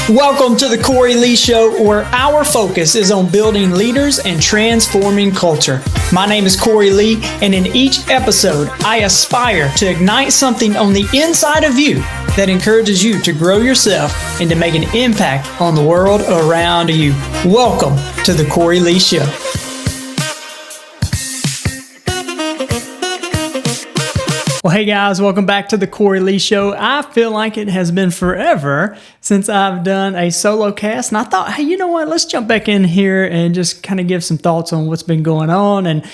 Welcome to the Cory Lee Show, where our focus is on building leaders and transforming culture. My name is Cory Lee, and in each episode, I aspire to ignite something on the inside of you that encourages you to grow yourself and to make an impact on the world around you. Welcome to the Cory Lee Show. Well, hey guys, welcome back to the Cory Lee Show. I feel like it has been forever since I've done a solo cast, and I thought, hey, you know what? Let's jump back in here and just kind of give some thoughts on what's been going on and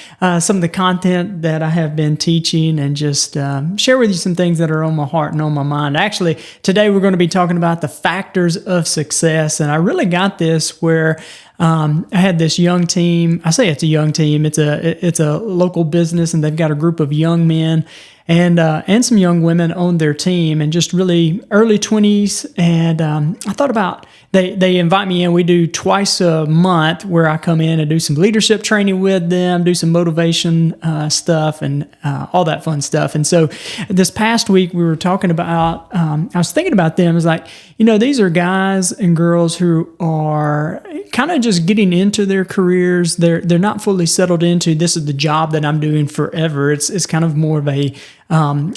some of the content that I have been teaching, and just share with you some things that are on my heart and on my mind. Actually, today we're going to be talking about the factors of success, and I really got this where I had this young team. I say it's a young team. It's a local business, and they've got a group of young men and some young women on their team, and just really early 20s. And I thought about, they invite me in. We do twice a month where I come in and do some leadership training with them, do some motivation stuff, and all that fun stuff. And so this past week we were talking about, I was thinking about them as like, these are guys and girls who are kind of just getting into their careers. They're not fully settled into, this is the job that I'm doing forever. It's kind of more of a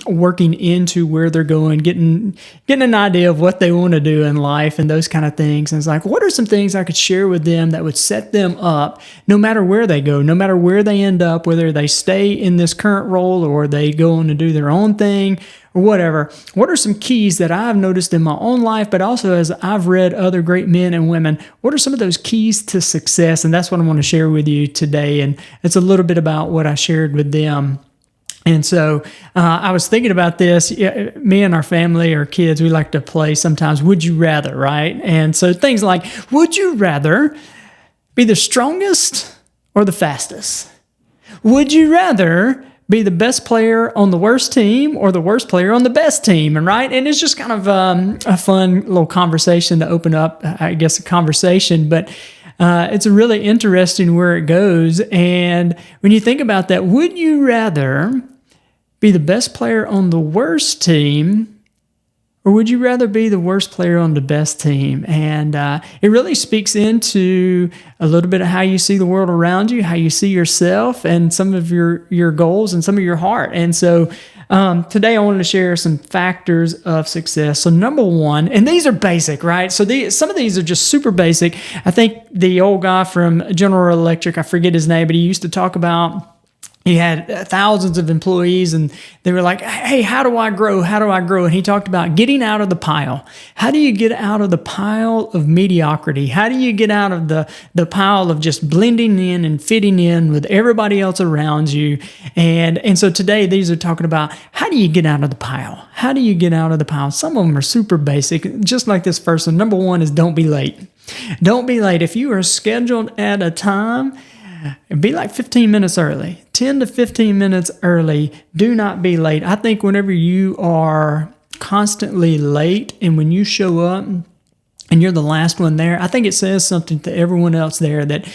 working into where they're going, getting an idea of what they want to do in life and those kind of things. And it's like, what are some things I could share with them that would set them up no matter where they go, no matter where they end up, whether they stay in this current role or they go on to do their own thing or whatever. What are some keys that I've noticed in my own life, but also as I've read other great men and women? What are some of those keys to success? And that's what I want to share with you today. And it's a little bit about what I shared with them. And so I was thinking about this. Me and our family, our kids, we like to play sometimes Would You Rather, right? And so things like, would you rather be the strongest or the fastest? Would you rather be the best player on the worst team or the worst player on the best team? And right? And it's just kind of a fun little conversation to open up, I guess, a conversation. But it's really interesting where it goes. And when you think about that, would you rather be the best player on the worst team, or would you rather be the worst player on the best team? And it really speaks into a little bit of how you see the world around you, how you see yourself, and some of your goals and some of your heart. And so today I wanted to share some factors of success. So number one, and these are basic, right? So some of these are just super basic. I think the old guy from General Electric, I forget his name, but he used to talk about, he had thousands of employees, and they were like, hey, how do I grow? How do I grow? And he talked about getting out of the pile. How do you get out of the pile of mediocrity? How do you get out of the pile of just blending in and fitting in with everybody else around you? And so today, these are talking about, how do you get out of the pile? How do you get out of the pile? Some of them are super basic, just like this first one. Number one is don't be late. Don't be late. If you are scheduled at a time, be like 15 minutes early, 10 to 15 minutes early. Do not be late. I think whenever you are constantly late and when you show up and you're the last one there, I think it says something to everyone else there that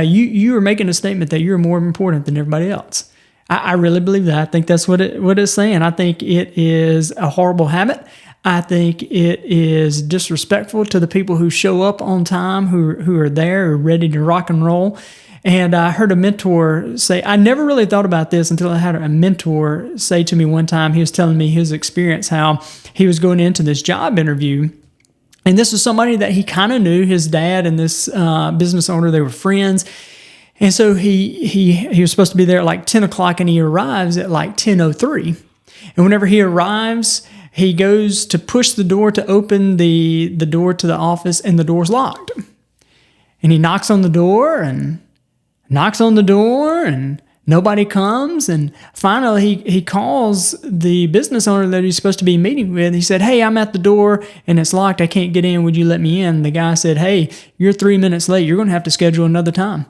you are making a statement that you're more important than everybody else. I really believe that. I think that's what it's saying. I think it is a horrible habit. I think it is disrespectful to the people who show up on time, who are there, who are ready to rock and roll. And I heard a mentor say, I never really thought about this until I had a mentor say to me one time. He was telling me his experience, how he was going into this job interview. And this was somebody that he kind of knew, his dad and this business owner, they were friends. And so he was supposed to be there at like 10 o'clock, and he arrives at like 10:03. And whenever he arrives, he goes to push the door to open the door to the office, and the door's locked. And he knocks on the door and nobody comes. And finally, he calls the business owner that he's supposed to be meeting with. He said, hey, I'm at the door and it's locked. I can't get in. Would you let me in? The guy said, hey, you're 3 minutes late. You're going to have to schedule another time.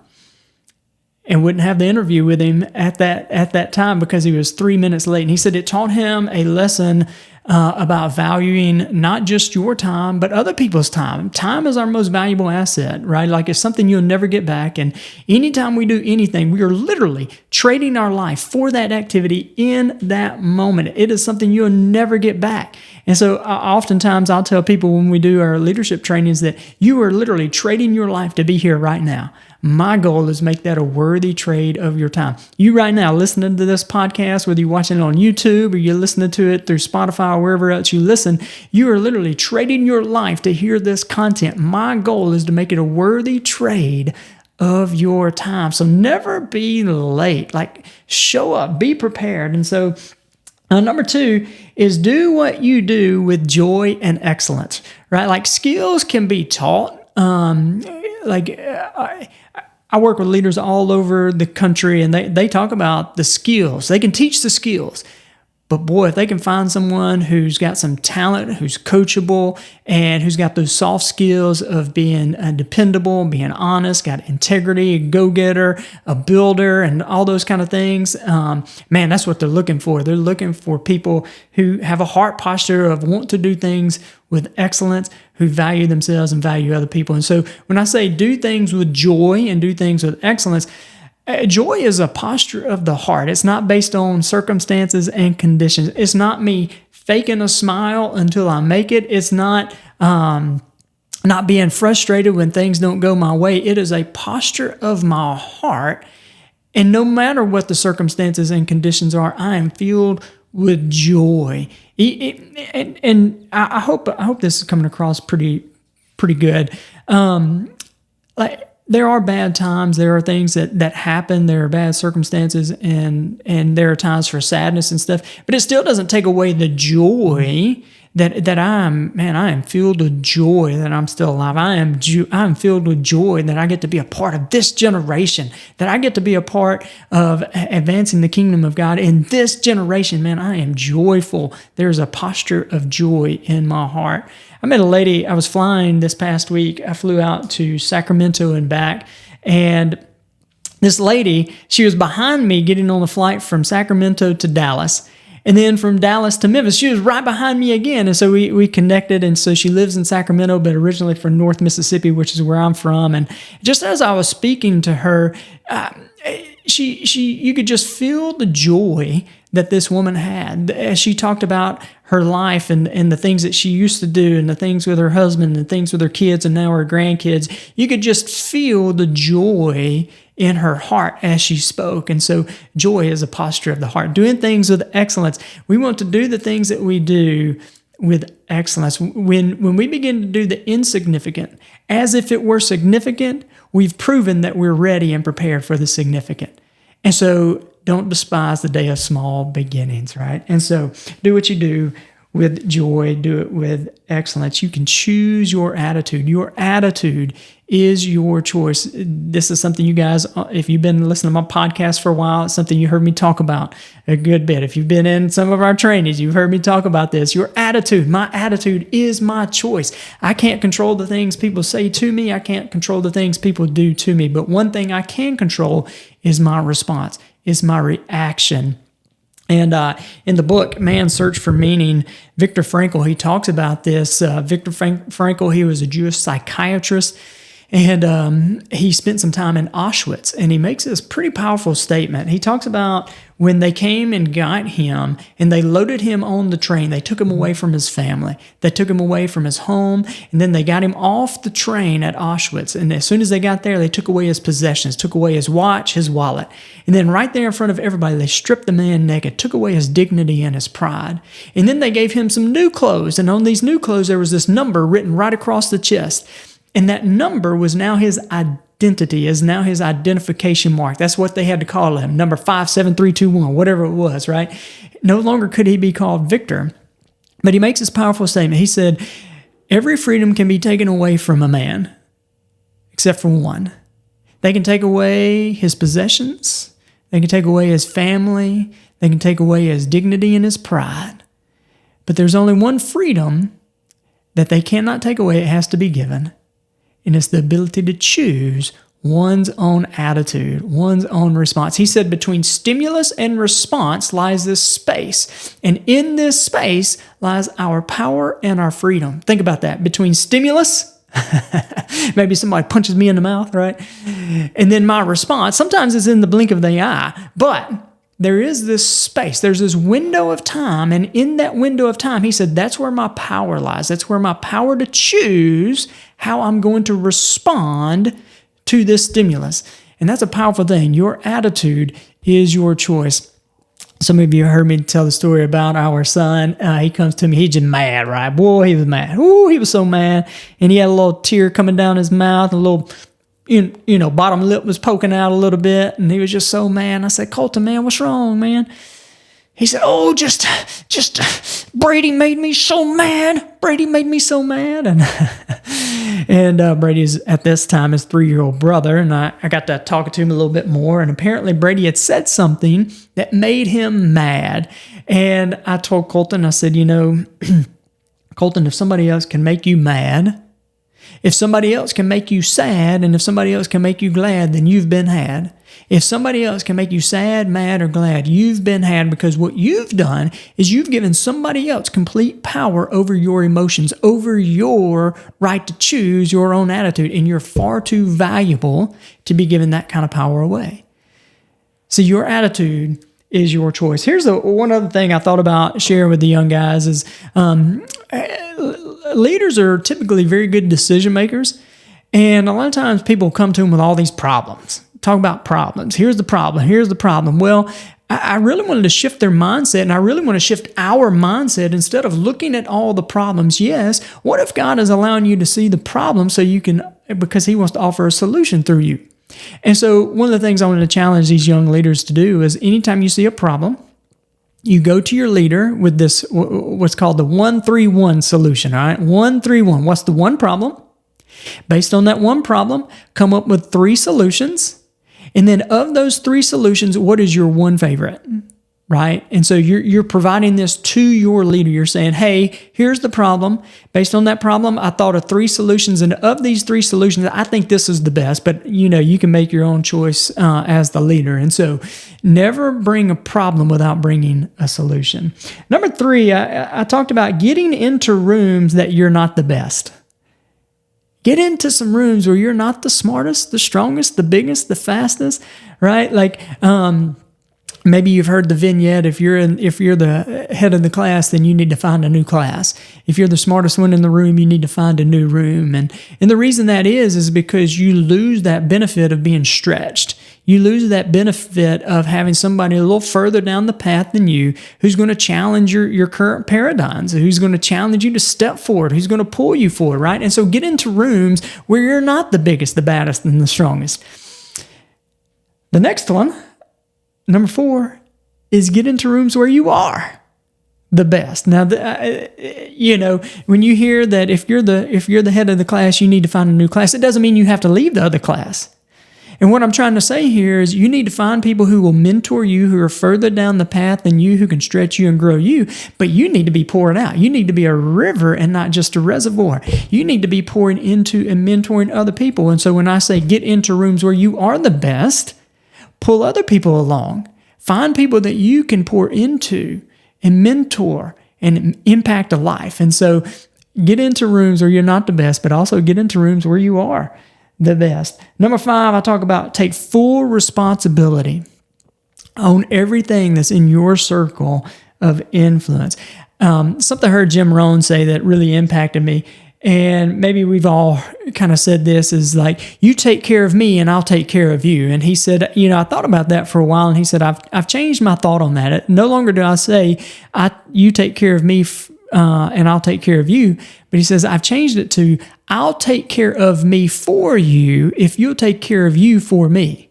And wouldn't have the interview with him at that time because he was 3 minutes late. And he said it taught him a lesson about valuing not just your time, but other people's time. Time is our most valuable asset, right? Like it's something you'll never get back. And anytime we do anything, we are literally trading our life for that activity in that moment. It is something you'll never get back. And so oftentimes I'll tell people when we do our leadership trainings that you are literally trading your life to be here right now. My goal is make that a worthy trade of your time. You right now listening to this podcast, whether you're watching it on YouTube or you're listening to it through Spotify or wherever else you listen, you are literally trading your life to hear this content. My goal is to make it a worthy trade of your time. So never be late. Like show up, be prepared. And so number 2 is do what you do with joy and excellence, right? Like skills can be taught. I work with leaders all over the country and they talk about the skills. They can teach the skills. But boy, if they can find someone who's got some talent, who's coachable, and who's got those soft skills of being dependable, being honest, got integrity, a go-getter, a builder, and all those kind of things, man, that's what they're looking for. They're looking for people who have a heart posture of want to do things with excellence, who value themselves and value other people. And so when I say do things with joy and do things with excellence, joy is a posture of the heart. It's not based on circumstances and conditions. It's not me faking a smile until I make it. It's not being frustrated when things don't go my way. It is a posture of my heart. And no matter what the circumstances and conditions are, I am filled with joy. And I hope this is coming across pretty good. There are bad times. There are things that happen. There are bad circumstances, and there are times for sadness and stuff. But it still doesn't take away the joy that I am filled with joy that I'm still alive. I am filled with joy that I get to be a part of this generation. That I get to be a part of advancing the kingdom of God in this generation. Man, I am joyful. There's a posture of joy in my heart. I met a lady, I was flying this past week. I flew out to Sacramento and back, and this lady, she was behind me getting on the flight from Sacramento to Dallas, and then from Dallas to Memphis. She was right behind me again, and so we connected, and so she lives in Sacramento, but originally from North Mississippi, which is where I'm from, and just as I was speaking to her, you could just feel the joy that this woman had as she talked about her life and the things that she used to do and the things with her husband and things with her kids and now her grandkids. You could just feel the joy in her heart as she spoke. And so joy is a posture of the heart. Doing things with excellence. We want to do the things that we do with excellence. When we begin to do the insignificant as if it were significant, we've proven that we're ready and prepared for the significant. And so don't despise the day of small beginnings, right? And so do what you do with joy, do it with excellence. You can choose your attitude. Your attitude is your choice. This is something you guys, if you've been listening to my podcast for a while, it's something you heard me talk about a good bit. If you've been in some of our trainings, you've heard me talk about this. Your attitude, my attitude is my choice. I can't control the things people say to me. I can't control the things people do to me. But one thing I can control is my response, is my reaction. And in the book, Man's Search for Meaning, Viktor Frankl, he talks about this. Viktor Frankl, he was a Jewish psychiatrist, and he spent some time in Auschwitz, and he makes this pretty powerful statement. He talks about when they came and got him, and they loaded him on the train. They took him away from his family. They took him away from his home, and then they got him off the train at Auschwitz. And as soon as they got there, they took away his possessions, took away his watch, his wallet. And then right there in front of everybody, they stripped the man naked, took away his dignity and his pride. And then they gave him some new clothes, and on these new clothes, there was this number written right across the chest. And that number was now his identity, is now his identification mark. That's what they had to call him, number 57321, whatever it was, right? No longer could he be called Victor. But he makes this powerful statement. He said, every freedom can be taken away from a man, except for one. They can take away his possessions. They can take away his family. They can take away his dignity and his pride. But there's only one freedom that they cannot take away. It has to be given. And it's the ability to choose one's own attitude, one's own response. He said between stimulus and response lies this space. And in this space lies our power and our freedom. Think about that. Between stimulus, maybe somebody punches me in the mouth, right? And then my response, sometimes it's in the blink of the eye, but there is this space, there's this window of time, and in that window of time, he said, that's where my power lies. That's where my power to choose how I'm going to respond to this stimulus. And that's a powerful thing. Your attitude is your choice. Some of you heard me tell the story about our son. He comes to me, he's just mad, right? Boy, he was mad. Ooh, he was so mad. And he had a little tear coming down his mouth, a little bottom lip was poking out a little bit, and he was just so mad. I said, Colton, man, what's wrong, man? He said, oh, just Brady made me so mad. Brady made me so mad. And Brady's, at this time, his 3-year-old brother, and I got to talking to him a little bit more, and apparently Brady had said something that made him mad. And I told Colton, I said, Colton, if somebody else can make you mad, if somebody else can make you sad, and if somebody else can make you glad, then you've been had. If somebody else can make you sad, mad, or glad, you've been had, because what you've done is you've given somebody else complete power over your emotions, over your right to choose your own attitude, and you're far too valuable to be given that kind of power away. So your attitude is your choice. Here's one other thing I thought about sharing with the young guys is leaders are typically very good decision makers. And a lot of times people come to them with all these problems. Talk about problems. Here's the problem. Here's the problem. Well, I really wanted to shift their mindset, and I really want to shift our mindset. Instead of looking at all the problems, yes, what if God is allowing you to see the problem so you can, because he wants to offer a solution through you? And so one of the things I want to challenge these young leaders to do is anytime you see a problem, you go to your leader with this, what's called the 1-3-1 solution, all right? 1-3-1. What's the one problem? Based on that one problem, come up with 3 solutions. And then of those 3 solutions, what is your one favorite? Right? And so you're providing this to your leader. You're saying, hey, here's the problem. Based on that problem, I thought of 3 solutions. And of these 3 solutions, I think this is the best. But, you can make your own choice as the leader. And so never bring a problem without bringing a solution. Number 3, I talked about getting into rooms that you're not the best. Get into some rooms where you're not the smartest, the strongest, the biggest, the fastest, right? Like, maybe you've heard the vignette. If you're the head of the class, then you need to find a new class. If you're the smartest one in the room, you need to find a new room. And the reason that is because you lose that benefit of being stretched. You lose that benefit of having somebody a little further down the path than you who's going to challenge your current paradigms, who's going to challenge you to step forward, who's going to pull you forward, right? And so get into rooms where you're not the biggest, the baddest, and the strongest. The next one, number 4, is get into rooms where you are the best. Now, when you hear that if you're the head of the class, you need to find a new class, it doesn't mean you have to leave the other class. And what I'm trying to say here is you need to find people who will mentor you, who are further down the path than you, who can stretch you and grow you, but you need to be pouring out. You need to be a river and not just a reservoir. You need to be pouring into and mentoring other people. And so when I say get into rooms where you are the best, pull other people along. Find people that you can pour into and mentor and impact a life. And so get into rooms where you're not the best, but also get into rooms where you are the best. Number 5, I talk about take full responsibility on everything that's in your circle of influence. Something I heard Jim Rohn say that really impacted me, and maybe we've all kind of said this, is like, you take care of me and I'll take care of you. And he said, I thought about that for a while, and he said, I've changed my thought on that. No longer do I say, you take care of me and I'll take care of you. But he says, I've changed it to, I'll take care of me for you if you'll take care of you for me.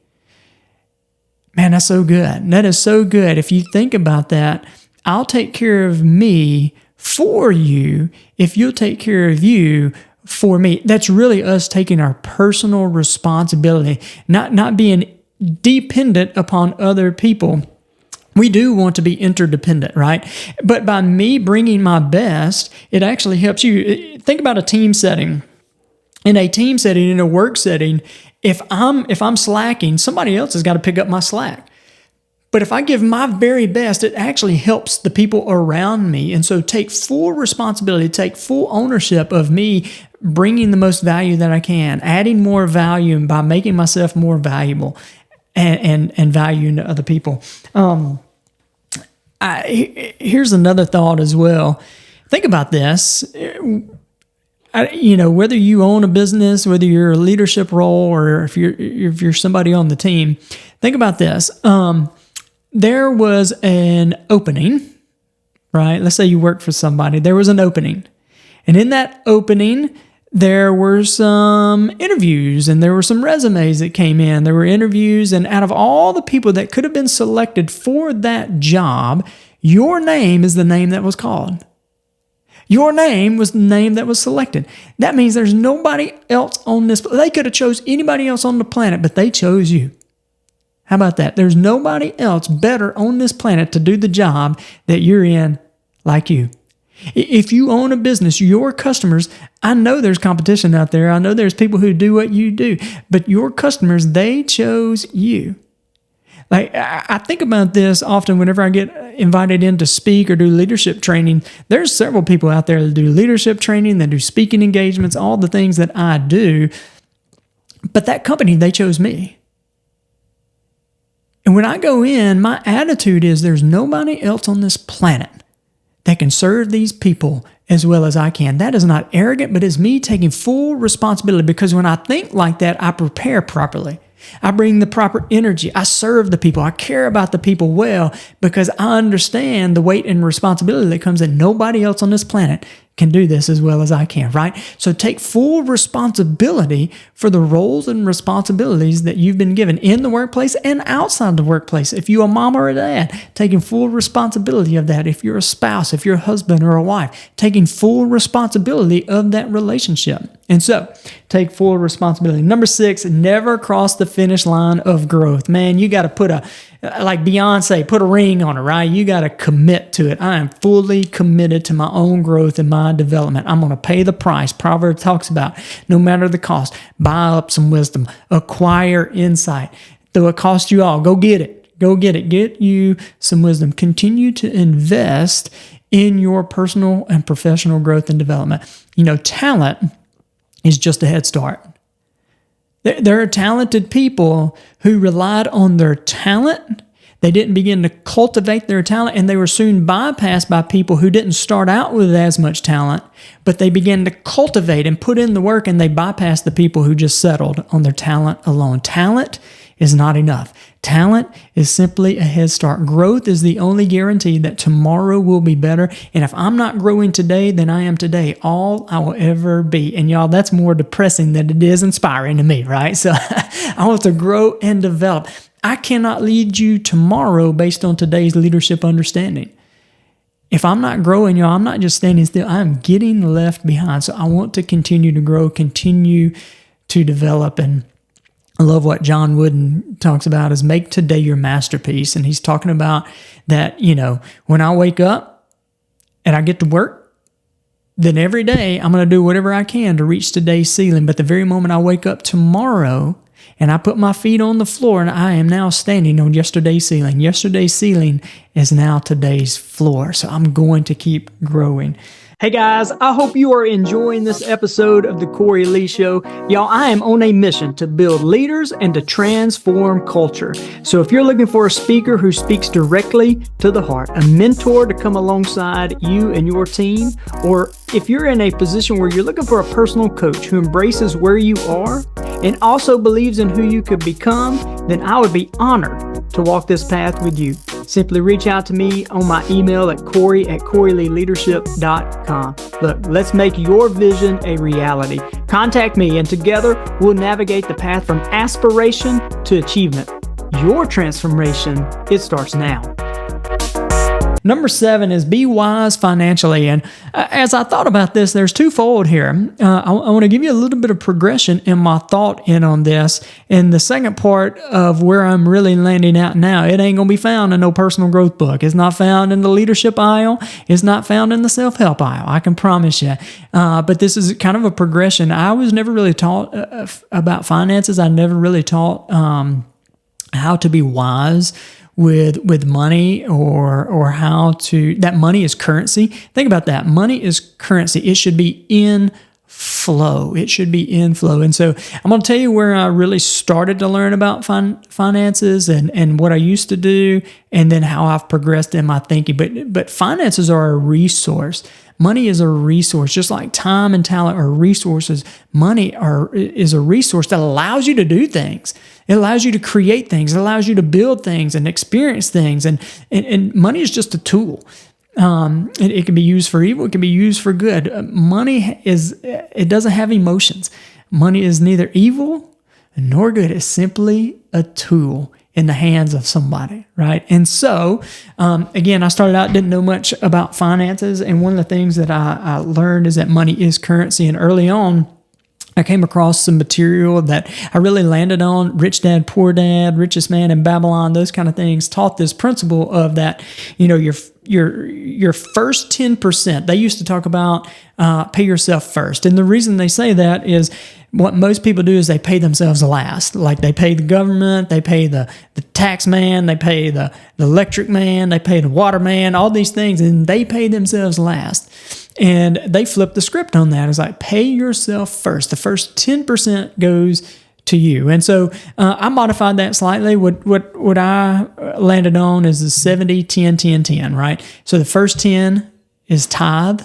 Man, that's so good. That is so good. If you think about that, I'll take care of me for you if you'll take care of you for me. That's really us taking our personal responsibility, not being dependent upon other people. We do want to be interdependent, right? But by me bringing my best, it actually helps you. Think about a team setting. in a team setting, in a work setting, if I'm slacking, somebody else has got to pick up my slack. But if I give my very best, it actually helps the people around me. And so take full responsibility, take full ownership of me bringing the most value that I can, adding more value by making myself more valuable and valuing to other people. Here's another thought as well. Think about this. Whether you own a business, whether you're a leadership role, or if you're somebody on the team, think about this. There was an opening, right? Let's say you work for somebody. There was an opening. And in that opening, there were some interviews and there were some resumes that came in. There were interviews, and out of all the people that could have been selected for that job, your name is the name that was called. Your name was the name that was selected. That means there's nobody else on this. They could have chose anybody else on the planet, but they chose you. How about that? There's nobody else better on this planet to do the job that you're in like you. If you own a business, your customers, I know there's competition out there. I know there's people who do what you do, but your customers, they chose you. Like, I think about this often whenever I get invited in to speak or do leadership training. There's several people out there that do leadership training, that do speaking engagements, all the things that I do. But that company, they chose me. And when I go in, my attitude is there's nobody else on this planet that can serve these people as well as I can. That is not arrogant, but it's me taking full responsibility, because when I think like that, I prepare properly. I bring the proper energy. I serve the people. I care about the people well, because I understand the weight and responsibility that comes in. Nobody else on this planet can do this as well as I can, right? So take full responsibility for the roles and responsibilities that you've been given in the workplace and outside the workplace. If you're a mom or a dad, taking full responsibility of that. If you're a spouse, if you're a husband or a wife, taking full responsibility of that relationship. And so take full responsibility. Number 6, never cross the finish line of growth. Man, you got to put like Beyonce, put a ring on it, right? You got to commit to it. I am fully committed to my own growth and my development. I'm going to pay the price. Proverbs talks about no matter the cost, buy up some wisdom, acquire insight. Though it costs you all, go get it. Go get it. Get you some wisdom. Continue to invest in your personal and professional growth and development. Talent is just a head start. There are talented people who relied on their talent. They didn't begin to cultivate their talent, and they were soon bypassed by people who didn't start out with as much talent, but they began to cultivate and put in the work, and they bypassed the people who just settled on their talent alone. Talent is not enough. Talent is simply a head start. Growth is the only guarantee that tomorrow will be better. And if I'm not growing today, then I am today all I will ever be. And y'all, that's more depressing than it is inspiring to me, right? So I want to grow and develop. I cannot lead you tomorrow based on today's leadership understanding. If I'm not growing, y'all, I'm not just standing still. I'm getting left behind. So I want to continue to grow, continue to develop. And I love what John Wooden talks about is make today your masterpiece. And he's talking about that, when I wake up and I get to work, then every day I'm going to do whatever I can to reach today's ceiling. But the very moment I wake up tomorrow and I put my feet on the floor, and I am now standing on yesterday's ceiling. Yesterday's ceiling is now today's floor. So I'm going to keep growing. Hey guys, I hope you are enjoying this episode of the Cory Lee Show. Y'all, I am on a mission to build leaders and to transform culture. So if you're looking for a speaker who speaks directly to the heart, a mentor to come alongside you and your team, or if you're in a position where you're looking for a personal coach who embraces where you are and also believes in who you could become, then I would be honored to walk this path with you. Simply reach out to me on my email at Cory@CoryLeeLeadership.com. Look, let's make your vision a reality. Contact me, and together we'll navigate the path from aspiration to achievement. Your transformation, it starts now. Number 7 is be wise financially. And as I thought about this, there's twofold here. I want to give you a little bit of progression in my thought in on this. And the second part of where I'm really landing out now, it ain't going to be found in no personal growth book. It's not found in the leadership aisle. It's not found in the self-help aisle. I can promise you. But this is kind of a progression. I was never really taught about finances. I never really taught how to be wise with money or how to, that money is currency. Think about that. Money is currency. It should be in flow. It should be in flow. And so I'm going to tell you where I really started to learn about finances and what I used to do, and then how I've progressed in my thinking. But finances are a resource. Money is a resource, just like time and talent are resources. Money is a resource that allows you to do things. It allows you to create things. It allows you to build things and experience things. And money is just a tool. It can be used for evil. It can be used for good. It doesn't have emotions. Money is neither evil nor good. It's simply a tool in the hands of somebody, right? And so, again, I started out, didn't know much about finances. And one of the things that I learned is that money is currency. And early on, I came across some material that I really landed on. Rich Dad, Poor Dad, Richest Man in Babylon, those kind of things taught this principle of that, your first 10%. They used to talk about pay yourself first. And the reason they say that is what most people do is they pay themselves last. Like they pay the government, they pay the tax man, they pay the electric man, they pay the water man, all these things, and they pay themselves last. And they flip the script on that. It's like, pay yourself first. The first 10% goes to you. And so I modified that slightly. What I landed on is the 70, 10, 10, 10, right? So the first 10 is tithe.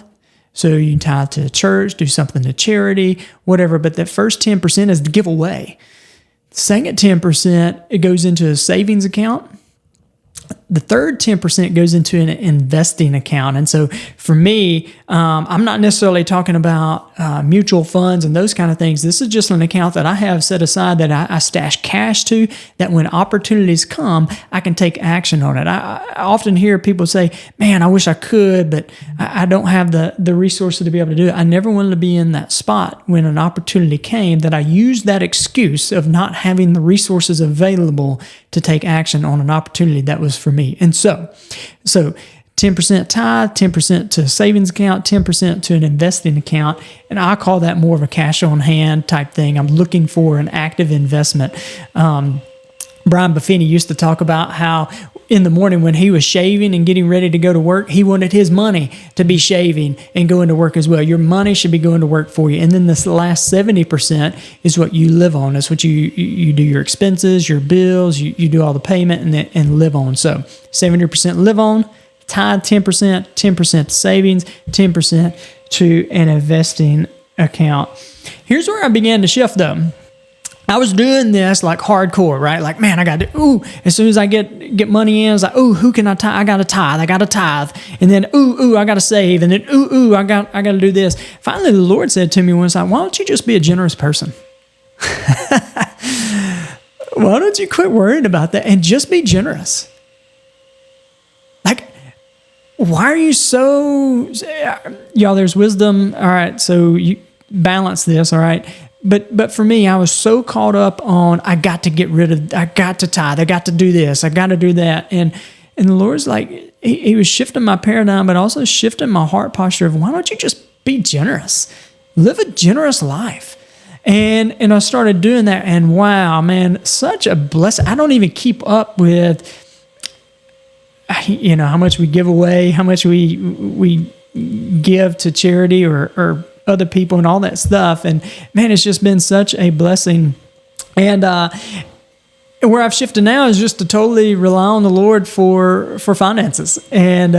So you can tithe to a church, do something to charity, whatever. But that first 10% is the giveaway. The second 10%, it goes into a savings account. The third 10% goes into an investing account. And so for me, I'm not necessarily talking about mutual funds and those kind of things. This is just an account that I have set aside that I stash cash to, that when opportunities come, I can take action on it. I often hear people say, man, I wish I could, but I don't have the resources to be able to do it. I never wanted to be in that spot when an opportunity came that I used that excuse of not having the resources available to take action on an opportunity that was for me. And so 10% tithe, 10% to a savings account, 10% to an investing account. And I call that more of a cash on hand type thing. I'm looking for an active investment. Brian Buffini used to talk about how in the morning when he was shaving and getting ready to go to work, he wanted his money to be shaving and going to work as well. Your money should be going to work for you. And then this last 70% is what you live on. That's what you do your expenses, your bills, you do all the payment and live on. So 70% live on, tithe 10%, 10% to savings, 10% to an investing account. Here's where I began to shift though. I was doing this like hardcore, right? Like, man, I got to, as soon as I get money in, I was like, who can I tithe? I got to tithe. And then, I got to save. And then, I got to do this. Finally, the Lord said to me once, why don't you just be a generous person? Why don't you quit worrying about that and just be generous? Like, why are you so, y'all, there's wisdom. All right. So you balance this. All right. But for me, I was so caught up on, I got to tithe, I got to do this, I got to do that. And the Lord's like, he was shifting my paradigm, but also shifting my heart posture of, why don't you just be generous? Live a generous life. And I started doing that, and wow, man, such a blessing. I don't even keep up with, how much we give away, how much we give to charity or other people and all that stuff. And man, it's just been such a blessing. And where I've shifted now is just to totally rely on the Lord for finances. And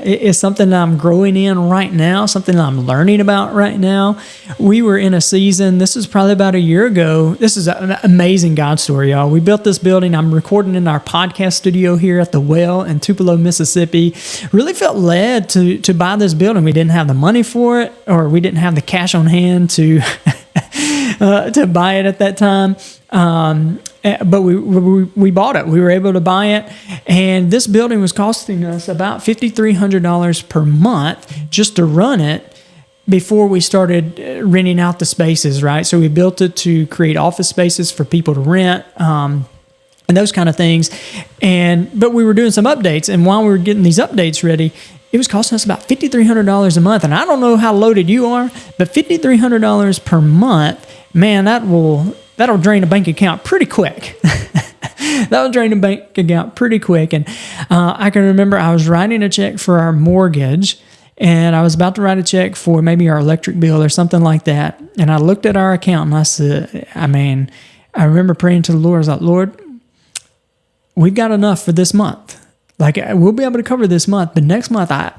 it's something that I'm growing in right now, something that I'm learning about right now. We were in a season, this is probably about a year ago. This is an amazing God story, y'all. We built this building. I'm recording in our podcast studio here at the Well in Tupelo, Mississippi. Really felt led to buy this building. We didn't have the money for it, or we didn't have the cash on hand to buy it at that time. but we bought it. We were able to buy it, and this building was costing us about $5,300 per month just to run it before we started renting out the spaces, right? So we built it to create office spaces for people to rent, and those kind of things. But we were doing some updates, and while we were getting these updates ready, it was costing us about $5,300 a month. And I don't know how loaded you are, but $5,300 per month, man, that'll drain a bank account pretty quick. That'll drain a bank account pretty quick. And I can remember I was writing a check for our mortgage, and I was about to write a check for maybe our electric bill or something like that. And I looked at our account and I said, I remember praying to the Lord. I was like, Lord, we've got enough for this month. Like, we'll be able to cover this month, but next month, I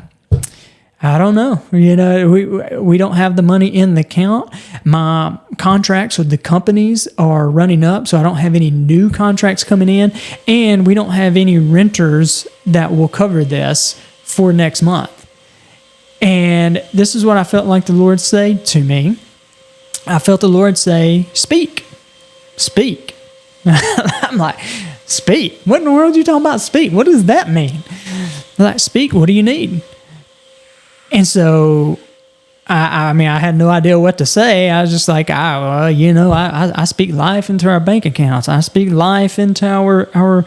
don't know. We don't have the money in the account. My contracts with the companies are running up, so I don't have any new contracts coming in, and we don't have any renters that will cover this for next month. And this is what I felt like the Lord say to me. I felt the Lord say, speak. I'm like, speak? What in the world are you talking about, speak? What does that mean? I'm like, speak, what do you need? And so, I had no idea what to say. I was just like, I speak life into our bank accounts. I speak life into our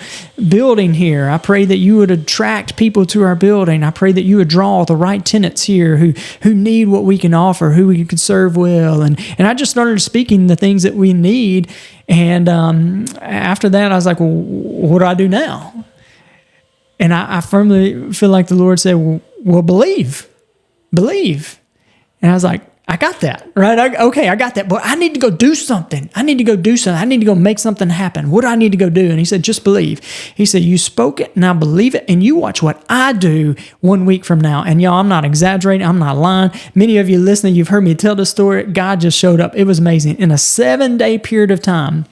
building here. I pray that you would attract people to our building. I pray that you would draw the right tenants here who need what we can offer, who we can serve well. And I just started speaking the things that we need. And after that, I was like, well, what do I do now? And I firmly feel like the Lord said, well, believe. And I was like, I got that, right? I got that. But I need to go do something. I need to go make something happen. What do I need to go do? And he said, just believe. He said, you spoke it, now believe it, and you watch what I do 1 week from now. And y'all, I'm not exaggerating. I'm not lying. Many of you listening, you've heard me tell the story. God just showed up. It was amazing. In a 7-day period of time,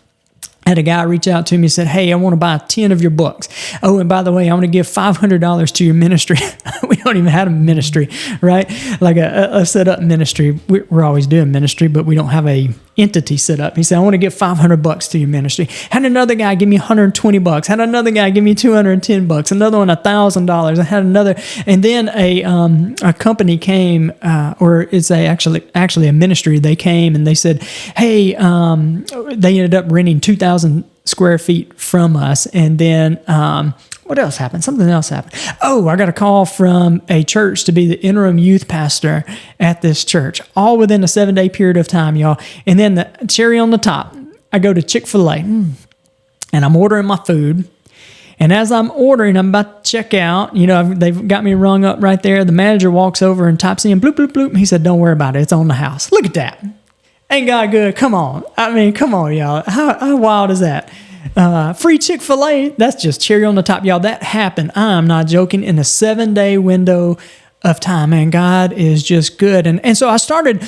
I had a guy reach out to me and said, hey, I want to buy 10 of your books. Oh, and by the way, I want to give $500 to your ministry. We don't even have a ministry, right? Like a set up ministry. We're always doing ministry, but we don't have a entity set up. He said, I want to give $500 to your ministry. Had another guy give me $120. Had another guy give me $210. Another one $1,000. I had another, and then a company came, or it's actually a ministry. They came and they said, hey, they ended up renting 2,000 square feet from us, and then what else happened? Something else happened. Oh, I got a call from a church to be the interim youth pastor at this church, all within a 7-day period of time, y'all. And then the cherry on the top, I go to Chick-fil-A, and I'm ordering my food. And as I'm ordering, I'm about to check out. They've got me rung up right there. The manager walks over and types in, bloop, bloop, bloop. He said, don't worry about it. It's on the house. Look at that. Ain't God good? Come on. Come on, y'all. How wild is that? Free Chick-fil-A, that's just cherry on the top. Y'all, that happened, I'm not joking, in a 7-day window of time, and God is just good. And so I started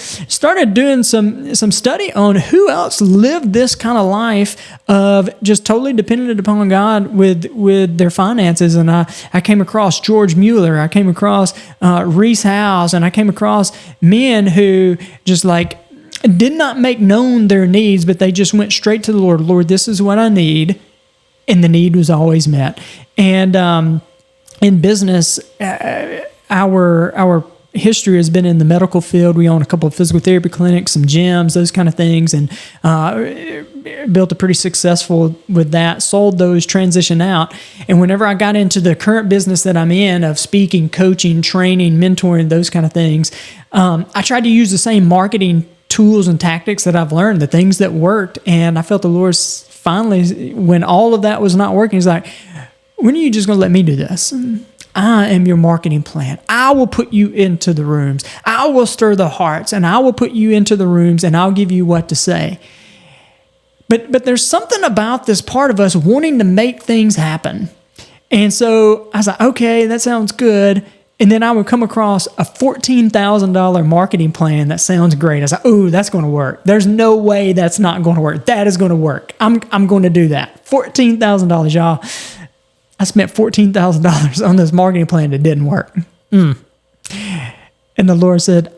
doing some study on who else lived this kind of life of just totally dependent upon God with their finances. And I came across George Mueller, I came across Reese Howes, and I came across men who just like did not make known their needs, but they just went straight to the Lord. Lord, this is what I need. And the need was always met. And in business, our history has been in the medical field. We own a couple of physical therapy clinics, some gyms, those kind of things, and built a pretty successful with that, sold those, transitioned out. And whenever I got into the current business that I'm in of speaking, coaching, training, mentoring, those kind of things, I tried to use the same marketing tools and tactics that I've learned, the things that worked. And I felt the Lord finally, when all of that was not working, He's like, when are you just going to let me do this? I am your marketing plan. I will put you into the rooms. I will stir the hearts, and I will put you into the rooms, and I'll give you what to say. But there's something about this part of us wanting to make things happen. And so I was like, okay, that sounds good. And then I would come across a $14,000 marketing plan that sounds great. I was like, oh, that's going to work. There's no way that's not going to work. That is going to work. I'm going to do that. $14,000, y'all. I spent $14,000 on this marketing plan that didn't work. And the Lord said,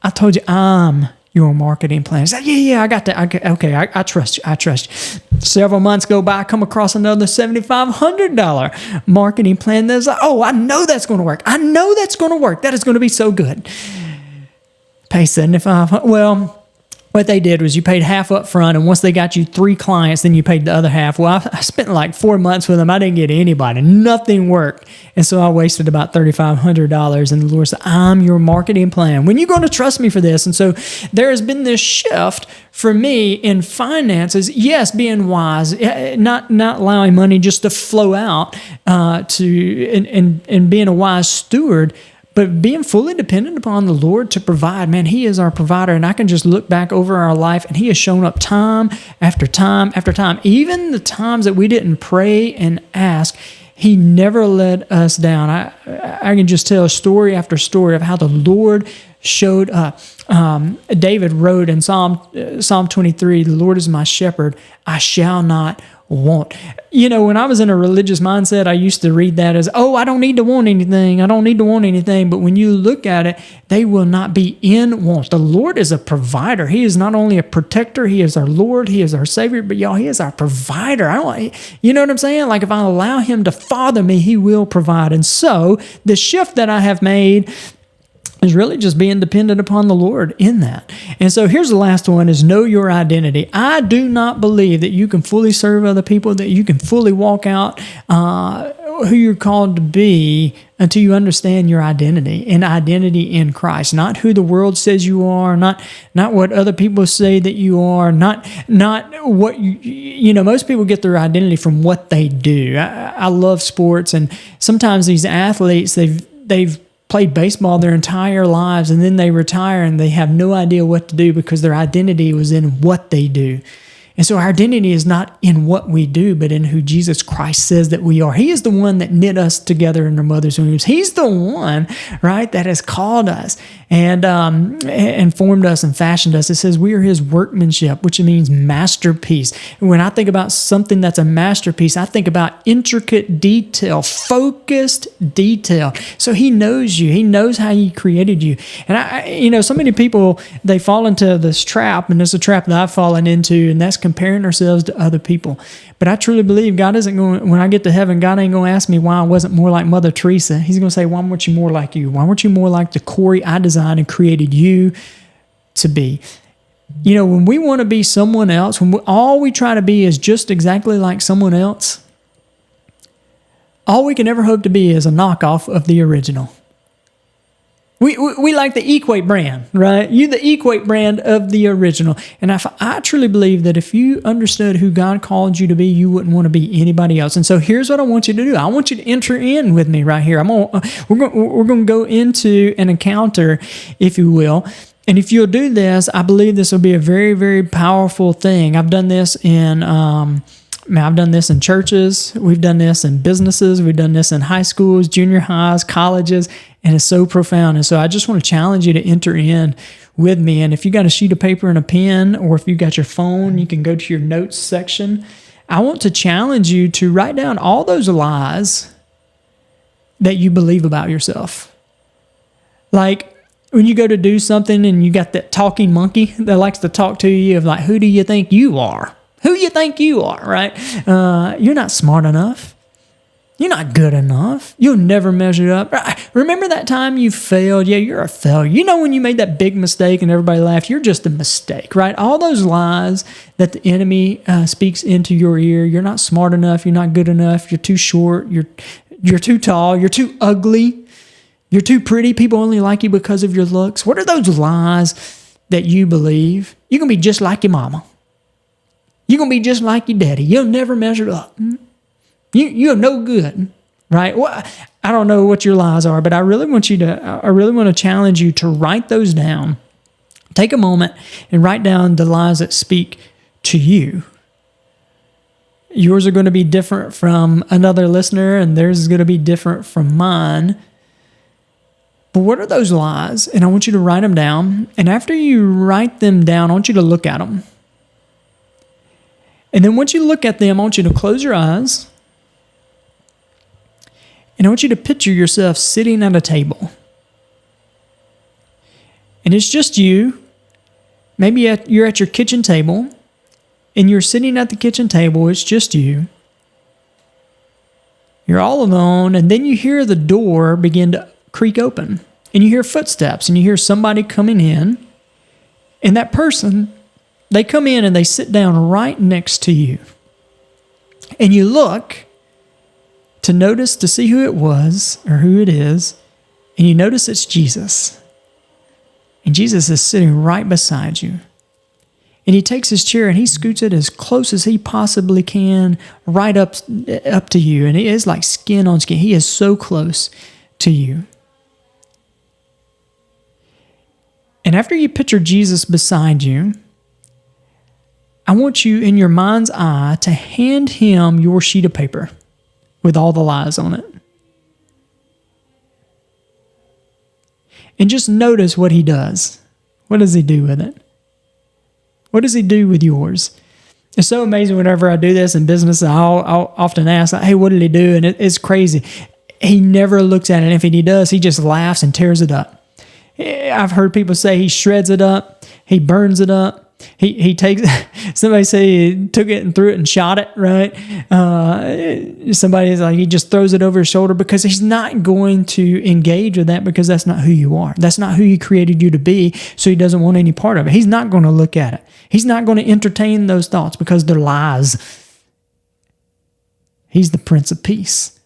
I told you I'm your marketing plan. He's like, yeah, I got that. Okay, I trust you. I trust you. Several months go by, I come across another $7,500 marketing plan. That's like, oh, I know that's going to work. I know that's going to work. That is going to be so good. Pay $7,500. Well, what they did was you paid half up front, and once they got you 3 clients, then you paid the other half. Well, I spent like 4 months with them. I didn't get anybody. Nothing worked. And so I wasted about $3,500. And the Lord said, I'm your marketing plan. When you're going to trust me for this? And so there has been this shift for me in finances. Yes, being wise, not allowing money just to flow out and being a wise steward, but being fully dependent upon the Lord to provide. Man, He is our provider, and I can just look back over our life, and He has shown up time after time after time. Even the times that we didn't pray and ask, He never let us down. I can just tell story after story of how the Lord showed up. David wrote in Psalm 23, the Lord is my shepherd, I shall not want. You know, when I was in a religious mindset, I used to read that as, oh, I don't need to want anything. I don't need to want anything. But when you look at it, they will not be in want. The Lord is a provider. He is not only a protector, He is our Lord, He is our Savior, but y'all, He is our provider. You know what I'm saying? Like if I allow Him to father me, He will provide. And so the shift that I have made is really just being dependent upon the Lord in that. And so here's the last one, is know your identity. I do not believe that you can fully serve other people, that you can fully walk out who you're called to be until you understand your identity and identity in Christ. Not who the world says you are, not what other people say that you are, not what you know, most people get their identity from what they do. I love sports, and sometimes these athletes, they've played baseball their entire lives, and then they retire and they have no idea what to do because their identity was in what they do. And so our identity is not in what we do, but in who Jesus Christ says that we are. He is the one that knit us together in our mother's wombs. He's the one, right, that has called us and formed us and fashioned us. It says we are His workmanship, which means masterpiece. And when I think about something that's a masterpiece, I think about intricate detail, focused detail. So He knows you. He knows how He created you. And so many people, they fall into this trap, and it's a trap that I've fallen into, and that's comparing ourselves to other people. But I truly believe God isn't going, when I get to heaven, God ain't going to ask me why I wasn't more like Mother Teresa. He's going to say, why weren't you more like you? Why weren't you more like the Cory I designed and created you to be? You know, when we want to be someone else, when all we try to be is just exactly like someone else, all we can ever hope to be is a knockoff of the original. We like the Equate brand, right? You the Equate brand of the original. And I truly believe that if you understood who God called you to be, you wouldn't want to be anybody else. And so here's what I want you to do. I want you to enter in with me right here. We're going to go into an encounter, if you will. And if you'll do this, I believe this will be a very, very powerful thing. I've done this in churches. We've done this in businesses. We've done this in high schools, junior highs, colleges, and it's so profound. And so I just want to challenge you to enter in with me. And if you got a sheet of paper and a pen, or if you got your phone, you can go to your notes section. I want to challenge you to write down all those lies that you believe about yourself. Like when you go to do something and you got that talking monkey that likes to talk to you of like, who do you think you are? Who you think you are, right? You're not smart enough. You're not good enough. You'll never measure up. Remember that time you failed? Yeah, you're a failure. You know when you made that big mistake and everybody laughed? You're just a mistake, right? All those lies that the enemy speaks into your ear. You're not smart enough. You're not good enough. You're too short. You're too tall. You're too ugly. You're too pretty. People only like you because of your looks. What are those lies that you believe? You're going to be just like your mama. You're going to be just like your daddy. You'll never measure up. You're no good, right? Well, I don't know what your lies are, but I really want to challenge you to write those down. Take a moment and write down the lies that speak to you. Yours are going to be different from another listener, and theirs is going to be different from mine. But what are those lies? And I want you to write them down. And after you write them down, I want you to look at them. And then once you look at them, I want you to close your eyes. And I want you to picture yourself sitting at a table. And it's just you Maybe you're at your kitchen table, and you're sitting at the kitchen table. It's just you. You're all alone, and then you hear the door begin to creak open, and you hear footsteps, and you hear somebody coming in, and that person, they come in and they sit down right next to you. And you look to notice, to see who it was or who it is, and you notice it's Jesus. And Jesus is sitting right beside you. And he takes his chair and he scoots it as close as he possibly can, right up to you. And it is like skin on skin. He is so close to you. And after you picture Jesus beside you, I want you in your mind's eye to hand him your sheet of paper with all the lies on it. And just notice what he does. What does he do with it? What does he do with yours? It's so amazing whenever I do this in business. I'll often ask, hey, what did he do? And it's crazy. He never looks at it. And if he does, he just laughs and tears it up. I've heard people say he shreds it up. He burns it up. He takes, somebody say he took it and threw it and shot it, right? Somebody's like, he just throws it over his shoulder, because he's not going to engage with that, because that's not who you are. That's not who he created you to be, so he doesn't want any part of it. He's not going to look at it. He's not going to entertain those thoughts, because they're lies. He's the Prince of Peace.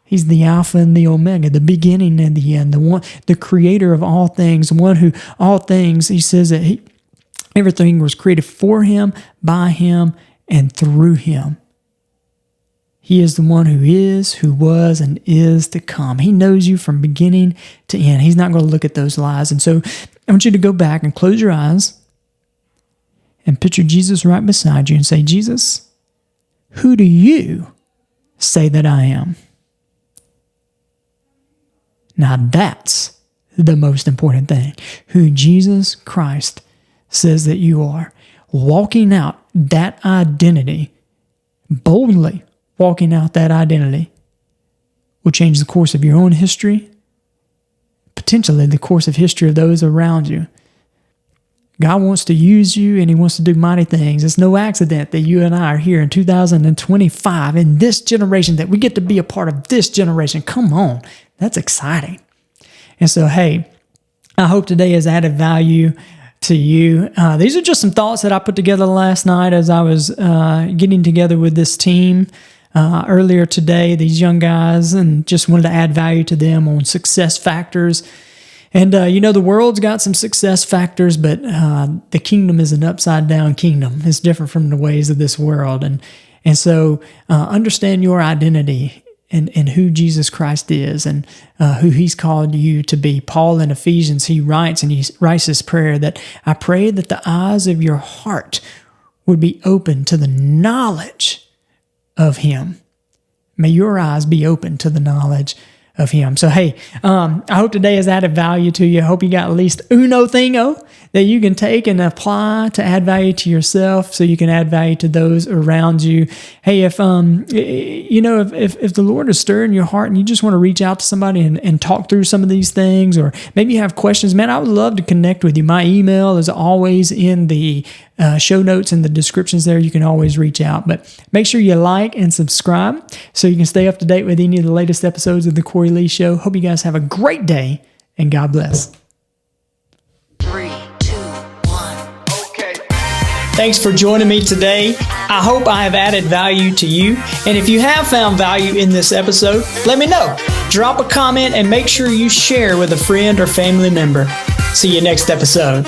He's the Alpha and the Omega, the beginning and the end, the creator of all things, the one who all things, he says that everything was created for him, by him, and through him. He is the one who is, who was, and is to come. He knows you from beginning to end. He's not going to look at those lies. And so I want you to go back and close your eyes and picture Jesus right beside you and say, Jesus, who do you say that I am? Now that's the most important thing. Who Jesus Christ says that you are. Walking out that identity, boldly walking out that identity, will change the course of your own history, potentially the course of history of those around you. God wants to use you, and he wants to do mighty things. It's no accident that you and I are here in 2025 in this generation, that we get to be a part of this generation. Come on, that's exciting. And so, hey, I hope today has added value to you. These are just some thoughts that I put together last night as I was getting together with this team earlier today, these young guys, and just wanted to add value to them on success factors. And, the world's got some success factors, but the kingdom is an upside down kingdom. It's different from the ways of this world. And so understand your identity and who Jesus Christ is, and who he's called you to be. Paul in Ephesians, he writes this prayer that I pray that the eyes of your heart would be open to the knowledge of him. May your eyes be open to the knowledge of him. So, hey, I hope today has added value to you. I hope you got at least uno thingo that you can take and apply to add value to yourself, so you can add value to those around you. Hey, if the Lord is stirring your heart and you just want to reach out to somebody and talk through some of these things, or maybe you have questions, man, I would love to connect with you. My email is always in the show notes and the descriptions there. You can always reach out, but make sure you like and subscribe so you can stay up to date with any of the latest episodes of the Cory Lee Show. Hope you guys have a great day, and God bless. 3, 2, 1. Okay. Thanks for joining me today. I hope I have added value to you. And if you have found value in this episode, let me know. Drop a comment and make sure you share with a friend or family member. See you next episode.